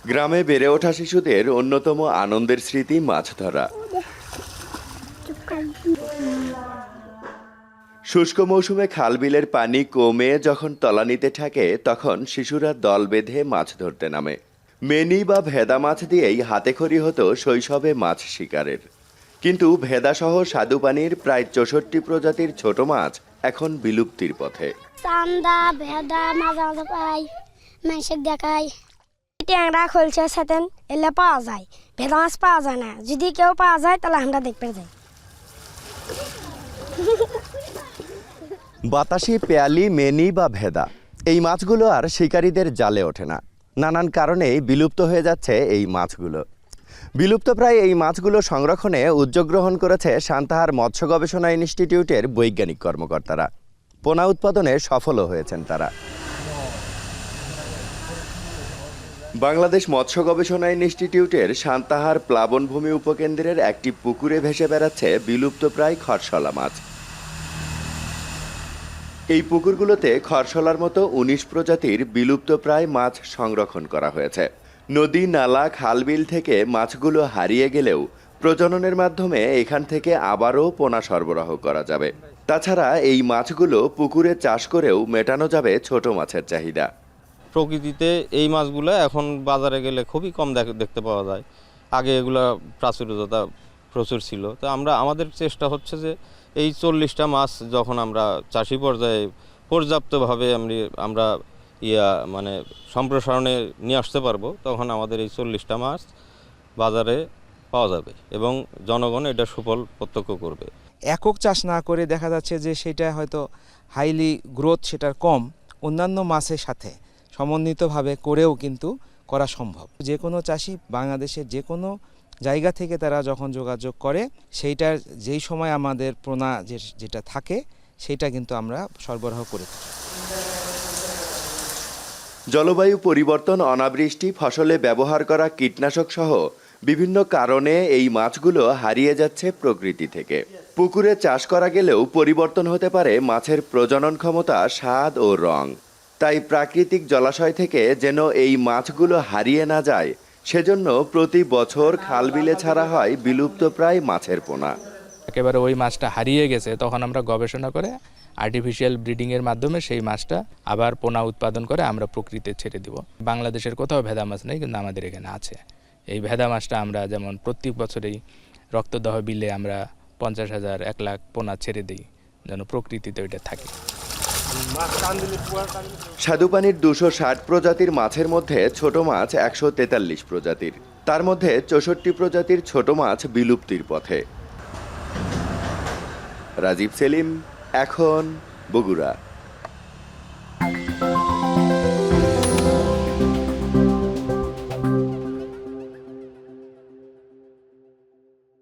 গ্রামে বেড়ে ওঠা শিশুদের অন্যতম আনন্দের স্মৃতি মাছ ধরা। শুষ্ক মৌসুমে খাল বিলের পানি কমে যখন তলানিতে থাকে তখন শিশুরা দল বেঁধে মাছ ধরতে নামে। মেনি বা ভেদা মাছ দিয়েই হাতেখড়ি হতো শৈশবে মাছ শিকারের। কিন্তু ভেদাসহ স্বাদুপানির প্রায় 64 প্রজাতির ছোট মাছ এখন বিলুপ্তির পথে। চান্দা ভেদা মাঝে মাঝে পাই, মানুষের দেখাই, ট্যাংরা খলছে সেতেন এলে পাওয়া যায়, ভেদা মাছ পাওয়া যায় না। যদি কেউ পাওয়া যায় তাহলে আমরা দেখতে যাই। বাতাসি, পেয়ালি, মেনি বা ভেদা এই মাছগুলো আর শিকারীদের জালে ওঠে না। নানান কারণেই বিলুপ্ত হয়ে যাচ্ছে এই মাছগুলো। বিলুপ্তপ্রায় এই মাছগুলো সংরক্ষণে উদ্যোগ গ্রহণ করেছে সান্তাহার মৎস্য গবেষণা ইনস্টিটিউটের বৈজ্ঞানিক কর্মকর্তারা। পোনা উৎপাদনে সফলও হয়েছেন তারা। বাংলাদেশ মৎস্য গবেষণা ইনস্টিটিউটের সান্তাহার প্লাবনভূমি উপকেন্দ্রের একটি পুকুরে ভেসে বেড়াচ্ছে বিলুপ্তপ্রায় খরশলা মাছ। এই পুকুরগুলোতে খরশলার মতো 19 প্রজাতির বিলুপ্তপ্রায় মাছ সংরক্ষণ করা হয়েছে। নদী, নালা, খালবিল থেকে মাছগুলো হারিয়ে গেলেও প্রজননের মাধ্যমে এখান থেকে আবারও পোনা সরবরাহ করা যাবে। তাছাড়া এই মাছগুলো পুকুরে চাষ করেও মেটানো যাবে ছোট মাছের চাহিদা। প্রকৃতিতে এই মাছগুলো এখন বাজারে গেলে খুবই কম দেখতে পাওয়া যায়। আগে এগুলো প্রাচুর্যতা প্রচুর ছিল। তো আমাদের চেষ্টা হচ্ছে যে এই 40টা মাছ যখন আমরা চাষি পর্যায়ে পর্যাপ্তভাবে আমরা মানে সম্প্রসারণে নিয়ে আসতে পারবো, তখন আমাদের এই 40টা মাছ বাজারে পাওয়া যাবে এবং জনগণ এটা সুফল প্রত্যক্ষ করবে। একক চাষ না করে দেখা যাচ্ছে যে সেটা হয়তো হাইলি গ্রোথ সেটার কম, অন্যান্য মাছের সাথে সমন্বিতভাবে করেও কিন্তু করা সম্ভব। যে কোনো চাষি বাংলাদেশের যে কোনো জায়গা থেকে তারা যখন যোগাযোগ করে সেইটার যেই সময় আমাদের পোনা যেটা থাকে সেটা কিন্তু আমরা সরবরাহ করে থাকি। জলবায়ু পরিবর্তন, অনাবৃষ্টি, ফসলে ব্যবহার করা কীটনাশক সহ বিভিন্ন কারণে এই মাছগুলো হারিয়ে যাচ্ছে প্রকৃতি থেকে। পুকুরে চাষ করা গেলেও পরিবর্তন হতে পারে মাছের প্রজনন ক্ষমতা, স্বাদ ও রং। তাই প্রাকৃতিক জলাশয় থেকে যেন এই মাছগুলো হারিয়ে না যায়, সেজন্য প্রতি বছর খালবিলে ছাড়া হয় বিলুপ্তপ্রায় মাছের পোনা। একেবারে ওই মাছটা হারিয়ে গেছে, তখন আমরা গবেষণা করে আর্টিফিশিয়াল ব্রিডিংয়ের মাধ্যমে সেই মাছটা আবার পোনা উৎপাদন করে আমরা প্রকৃতিতে ছেড়ে দিব। বাংলাদেশের কোথাও ভেদা মাছ নেই, কিন্তু আমাদের এখানে আছে। এই ভেদা মাছটা আমরা যেমন প্রত্যেক বছরেই রক্তদহ বিলে আমরা 50,000 1 লাখ পোনা ছেড়ে দিই, যেন প্রকৃতিতে ওইটা থাকে। স্বাদুপানির 260 প্রজাতির মাছের মধ্যে ছোট মাছ 143 প্রজাতির। তার মধ্যে 64 প্রজাতির ছোট মাছ বিলুপ্তির পথে। রাজীব সেলিম, এখন, বগুড়া।